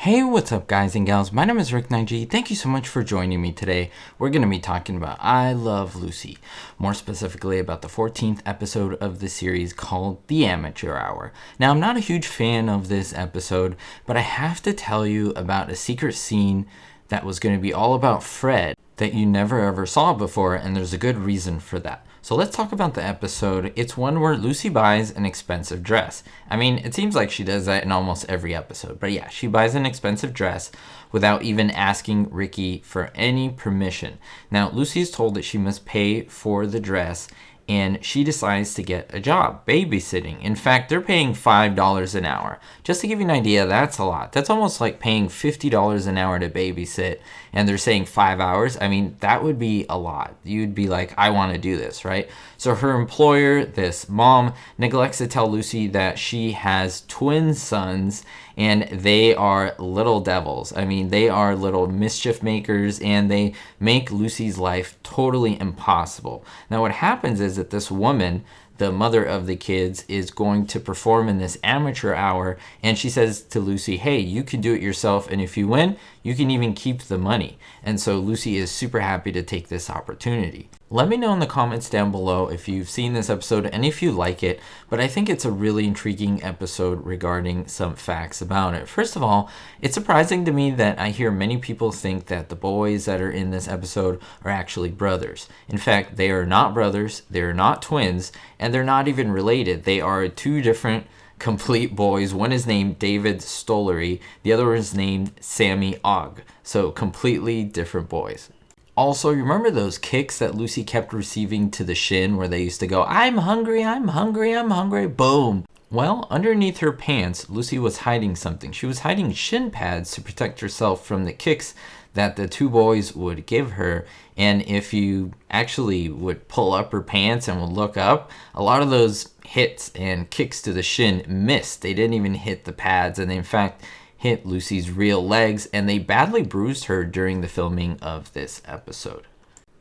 Hey, what's up guys and gals? My name is Rick Nineg. Thank you so much for joining me today. We're going to be talking about I Love Lucy, more specifically about the 14th episode of the series called The Amateur Hour. Now, I'm not a huge fan of this episode, but I have to tell you about a secret scene that was going to be all about Fred that you never ever saw before, and there's a good reason for that. So let's talk about the episode. It's one where Lucy buys an expensive dress. I mean, it seems like she does that in almost every episode. But yeah, she buys an expensive dress without even asking Ricky for any permission. Now, Lucy is told that she must pay for the dress, and she decides to get a job babysitting. In fact, they're paying $5 an hour. Just to give you an idea, that's a lot. That's almost like paying $50 an hour to babysit, and they're saying 5 hours. I mean, that would be a lot. You'd be like, I want to do this, right? So her employer, this mom, neglects to tell Lucy that she has twin sons, and they are little devils. I mean, they are little mischief makers, and they make Lucy's life totally impossible. Now, what happens is that this woman, the mother of the kids, is going to perform in this amateur hour, and she says to Lucy, hey, you can do it yourself, and if you win, you can even keep the money. And so Lucy is super happy to take this opportunity. Let me know in the comments down below if you've seen this episode and if you like it, but I think it's a really intriguing episode regarding some facts about it. First of all, it's surprising to me that I hear many people think that the boys that are in this episode are actually brothers. In fact, they are not brothers, they're not twins, and they're not even related. They are two different complete boys. One is named David Stollery, the other is named Sammy Ogg. So completely different boys. Also, remember those kicks that Lucy kept receiving to the shin where they used to go, I'm hungry, I'm hungry, I'm hungry, boom. Well, underneath her pants, Lucy was hiding something. She was hiding shin pads to protect herself from the kicks that the two boys would give her. And if you actually would pull up her pants and would look up, a lot of those hits and kicks to the shin missed. They didn't even hit the pads, and they in fact hit Lucy's real legs, and they badly bruised her during the filming of this episode.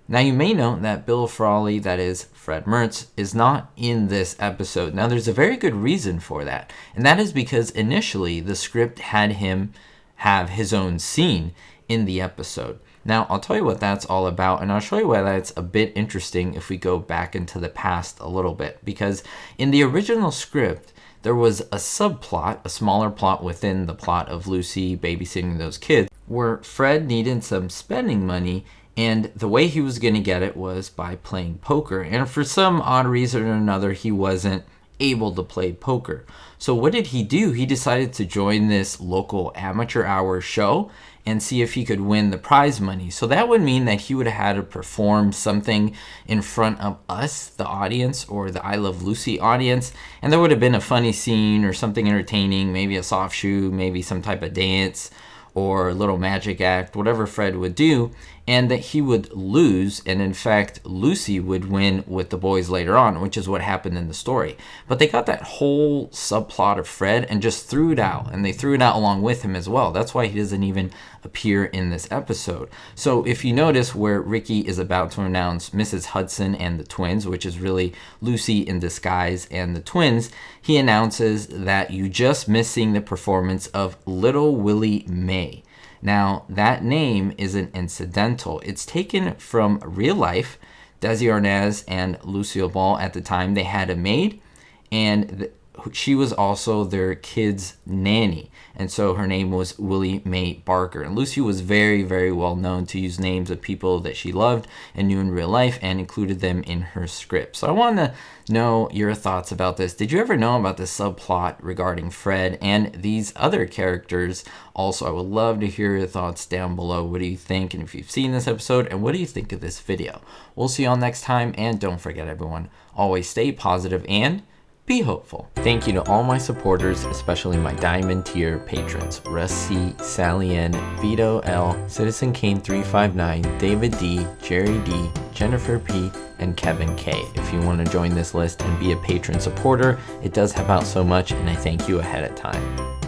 Now, you may note that Bill Frawley, that is Fred Mertz, is not in this episode. Now, there's a very good reason for that, and that is because initially the script had him have his own scene in the episode. Now, I'll tell you what that's all about, and I'll show you why that's a bit interesting if we go back into the past a little bit, because in the original script, there was a subplot, a smaller plot within the plot of Lucy babysitting those kids, where Fred needed some spending money, and the way he was going to get it was by playing poker. And for some odd reason or another, he wasn't able to play poker. So what did he do? He decided to join this local amateur hour show and see if he could win the prize money. So that would mean that he would have had to perform something in front of us, the audience, or the I Love Lucy audience, and there would have been a funny scene or something entertaining, maybe a soft shoe, maybe some type of dance or a little magic act, whatever Fred would do, and that he would lose, and in fact Lucy would win with the boys later on, which is what happened in the story. But they got that whole subplot of Fred and just threw it out, and they threw it out along with him as well. That's why he doesn't even appear in this episode. So if you notice where Ricky is about to announce Mrs. Hudson and the twins, which is really Lucy in disguise and the twins, he announces that you just missed seeing the performance of Little Willie May. Now, that name isn't incidental. It's taken from real life. Desi Arnaz and Lucille Ball, at the time, they had a maid, and she was also their kid's nanny. And so her name was Willie Mae Barker. And Lucy was very, very well known to use names of people that she loved and knew in real life and included them in her script. So I want to know your thoughts about this. Did you ever know about this subplot regarding Fred and these other characters? Also, I would love to hear your thoughts down below. What do you think? And if you've seen this episode, and what do you think of this video? We'll see you all next time. And don't forget, everyone, always stay positive and be hopeful. Thank you to all my supporters, especially my Diamond tier patrons: Russ C, Sally N, Vito L, Citizen Kane 359, David D, Jerry D, Jennifer P, and Kevin K. If you want to join this list and be a patron supporter, it does help out so much, and I thank you ahead of time.